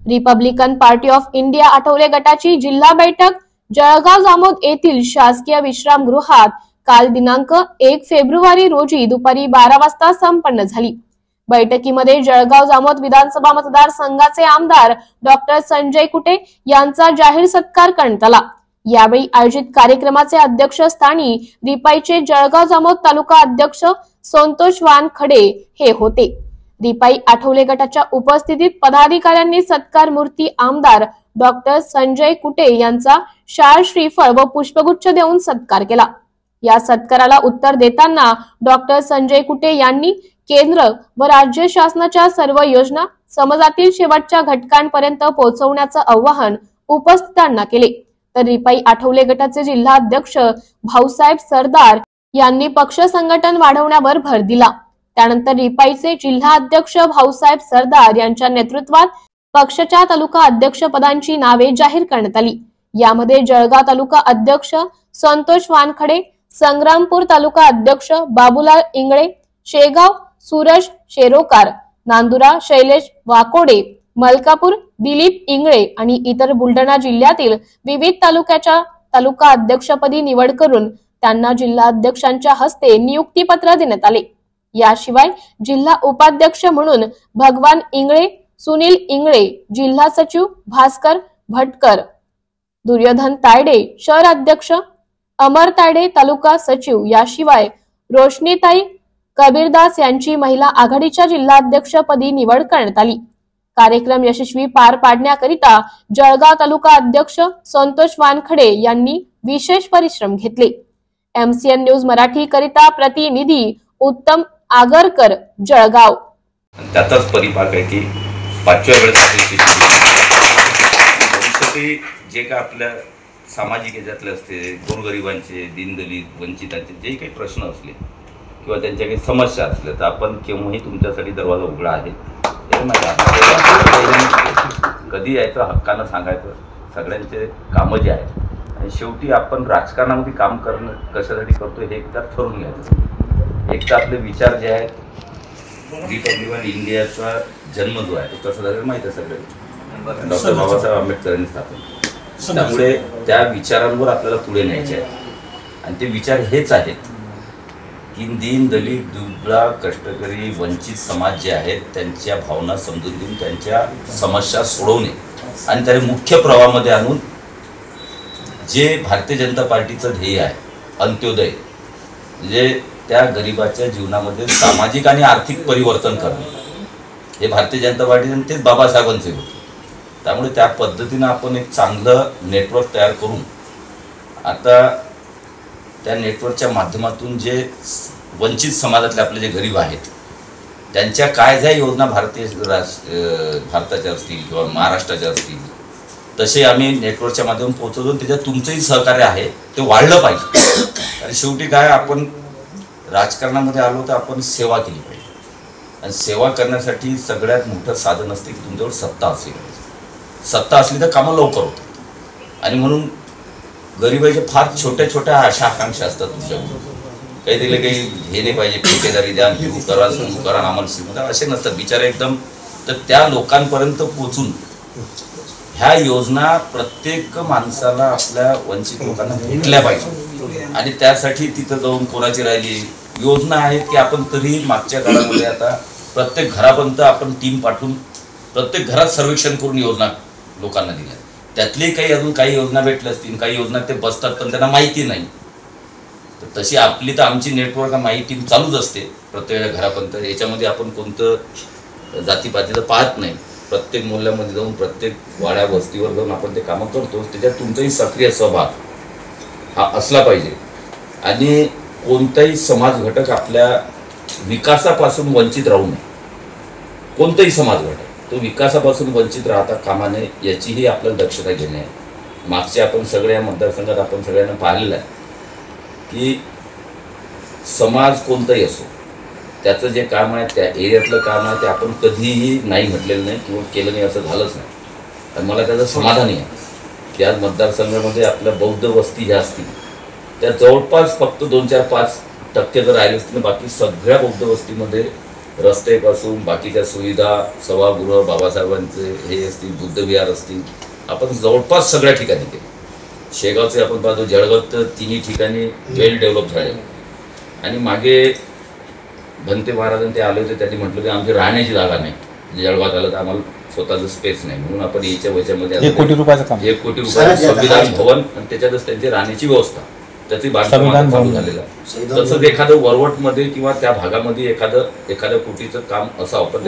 Republican party of India Athawale गटाची जिल्हा बैठक जळगाव जामोद येथील शासकीय विश्रामगृहात काल दिनांक 1 फेब्रुवारी रोजी दुपारी 12 वाजता संपन्न झाली। बैठकीमध्ये जळगाव जामोद विधानसभा मतदारसंघाचे आमदार डॉक्टर संजय कुटे यांचा जाहीर सत्कार करण्यात आला। यावेळी आयोजित कार्यक्रमाचे अध्यक्षस्थानी रिपाईचे जळगाव जामोद तालुका अध्यक्ष संतोष वानखडे हे होते। रिपाई आठवले गटाच्या उपस्थितीत पदाधिकाऱ्यांनी सत्कार मूर्ती आमदार डॉक्टर संजय कुटे यांचा शाल श्रीफळ व पुष्पगुच्छ देऊन सत्कार केला। या सत्काराला उत्तर देताना डॉक्टर संजय कुटे यांनी केंद्र व राज्य शासनाच्या सर्व योजना समाजातील शेवटच्या घटकांपर्यंत पोहोचवण्याचं आवाहन उपस्थितांना केले। तर रिपाई आठवले गटाचे जिल्हा अध्यक्ष भाऊसाहेब सरदार यांनी पक्ष संघटन वाढवण्यावर भर दिला। त्यानंतर रिपाईचे जिल्हा अध्यक्ष भाऊसाहेब सरदार यांच्या नेतृत्वात पक्षाच्या तालुका अध्यक्ष पदांची नावे जाहीर करण्यात आली। यामध्ये जळगाव तालुका अध्यक्ष संतोष वानखडे, संग्रामपूर तालुका अध्यक्ष बाबूलाल इंगळे, शेगाव सूरज शेरोकार, नांदुरा शैलेश वाकोडे, मलकापूर दिलीप इंगळे आणि इतर बुलढाणा जिल्ह्यातील विविध तालुक्याच्या तालुका अध्यक्षपदी निवड करून त्यांना जिल्हा अध्यक्षांच्या हस्ते नियुक्तीपत्र देण्यात आले। याशिवाय जिल्हा उपाध्यक्ष म्हणून भगवान इंगळे, सुनील इंगळे, जिल्हा सचिव भास्कर भटकर, दुर्योधन तायडे शहर अध्यक्ष, अमर तायडे तालुका सचिव, याशिवाय रोशनीताई कबीरदास यांची महिला आघाडीच्या जिल्हाध्यक्षपदी निवड करण्यात आली। कार्यक्रम यशस्वी पार पाडण्याकरिता जळगाव तालुका अध्यक्ष संतोष वानखडे यांनी विशेष परिश्रम घेतले। MCN न्यूज मराठी करिता प्रतिनिधी उत्तम आगरकर, जळगाव। त्याचाच परिपाक आहे की 5व्या वेळेस जे का आपल्या सामाजिक याच्यातले असते, गोरगरिबांचे, दीनदलित, वंचितांचे जे काही प्रश्न असले किंवा त्यांच्या काही समस्या असल्या तर आपण केव्हाही तुमच्यासाठी दरवाजा उघडा आहे। कधी यायचं, हक्कानं सांगायचं, सगळ्यांचे कामं जे आहेत आणि शेवटी आपण राजकारणामध्ये काम करणं कशासाठी करतो हे एकदा ठरवून घ्यायचं। एक तर आपले विचार जे आहेत, रिपब्लिकन इंडियाचा जन्म जो आहे तो कसा झाला माहिती आहे सगळ्यांना, डॉक्टर बाबासाहेब आंबेडकरांनी स्थापन। त्यामुळे त्या विचारांवर आपल्याला पुढे न्यायचे आहेत आणि ते विचार हेच आहेत की दीन दलित, दुबळा, कष्टकरी, वंचित समाज जे आहेत त्यांच्या भावना समजून घेऊन त्यांच्या समस्या सोडवणे आणि त्याला मुख्य प्रवाहामध्ये आणून जे भारतीय जनता पार्टीचं ध्येय आहे अंत्योदय, म्हणजे त्या गरिबाच्या जीवनामध्ये सामाजिक आणि आर्थिक परिवर्तन करणे, हे भारतीय जनता पार्टी आणि तेच बाबासाहेबांचे होते। त्यामुळे त्या पद्धतीनं आपण एक चांगलं नेटवर्क तयार करून आता त्या नेटवर्कच्या माध्यमातून जे वंचित समाजातले आपले जे गरीब आहेत त्यांच्या काय ज्या योजना भारताच्या असतील किंवा महाराष्ट्राच्या असतील तसे आम्ही नेटवर्कच्या माध्यमातून पोहोचवतो। त्याच्यात तुमचंही सहकार्य आहे, ते वाढलं पाहिजे। आणि शेवटी काय, आपण राजकारणामध्ये आलो तर आपण सेवा केली पाहिजे आणि सेवा करण्यासाठी सगळ्यात मोठं साधन असते की तुमच्यावर सत्ता असली पाहिजे। सत्ता असली तर कामं लवकर होतात आणि म्हणून गरिबाच्या फार छोट्या छोट्या आशा आकांक्षा असतात तुमच्याकडून, काही दिले काही हे नाही पाहिजे, ठेकेदारी द्या, फिरू करा, सुरू करा, आम्हाला श्रीमंत असे नसतात बिचारे एकदम। तर त्या लोकांपर्यंत पोहोचून ह्या योजना प्रत्येक माणसाला, आपल्या वंचित लोकांना भेटल्या पाहिजे आणि त्यासाठी तिथं जाऊन कोणाची राहिली योजना आहेत की आपण तरी मागच्या काळामध्ये आता प्रत्येक घरापर्यंत आपण टीम पाठवून प्रत्येक घरात सर्वेक्षण करून योजना लोकांना दिल्या। त्यातली काही अजून काही योजना भेटल्या असतील, काही योजना ते बसतात पण त्यांना माहिती नाही। तर तशी आपली तर आमची नेटवर्क माहिती टीम चालूच असते प्रत्येक घरापर्यंत। याच्यामध्ये आपण कोणतं जातीपातीचं पाहत नाही, प्रत्येक मोहल्ल्यामध्ये जाऊन प्रत्येक वाड्या वस्तीवर जाऊन आपण ते कामं करतो। त्याच्यात तुमचाही सक्रिय सहभाग हा असला पाहिजे आणि कोणताही समाज घटक आपल्या विकासापासून वंचित राहू नये। कोणताही समाज घटक तो विकासापासून वंचित राहता कामा नये याचीही आपल्याला दक्षता घेणे आहे। मागच्या आपण सगळ्या मतदारसंघात आपण सगळ्यांना पाहिलेलं आहे की समाज कोणताही असो त्याचं जे काम आहे, त्या एरियातलं काम आहे ते आपण कधीही नाही म्हटलेलं नाही किंवा केलं नाही असं झालंच नाही। आणि मला त्याचं समाधानी आहे की आज मतदारसंघामध्ये आपल्या बौद्ध वस्ती ज्या असतील त्या जवळपास फक्त 2-4-5% जर राहिले असतील, बाकी सगळ्या बौद्ध वस्तीमध्ये रस्त्यापासून बाकीच्या सुविधा, सभागृह, बाबासाहेबांचे हे असतील, बुद्धविहार असतील, आपण जवळपास सगळ्या ठिकाणी केले. शेगावचे आपण पाहतो, जळगावात तर तिन्ही ठिकाणी वेल डेव्हलप झाले. आणि मागे भंते महाराजांनी ते आले होते, त्यांनी म्हटलं की आमची राहण्याची जागा नाही, जळगावात आलं तर आम्हाला स्वतःचं स्पेस नाही, म्हणून आपण याच्या वच्यामध्ये 1 कोटी रुपयाचं काम, 1 कोटी रुपये संविधान भवन आणि त्याच्यातच त्यांची राहण्याची व्यवस्था, त्याची बांधकाम चालू झालेलं आहे. तसंच एखादं वरवटमध्ये किंवा त्या भागामध्ये एखाद्या कोटीचं काम असावं. पण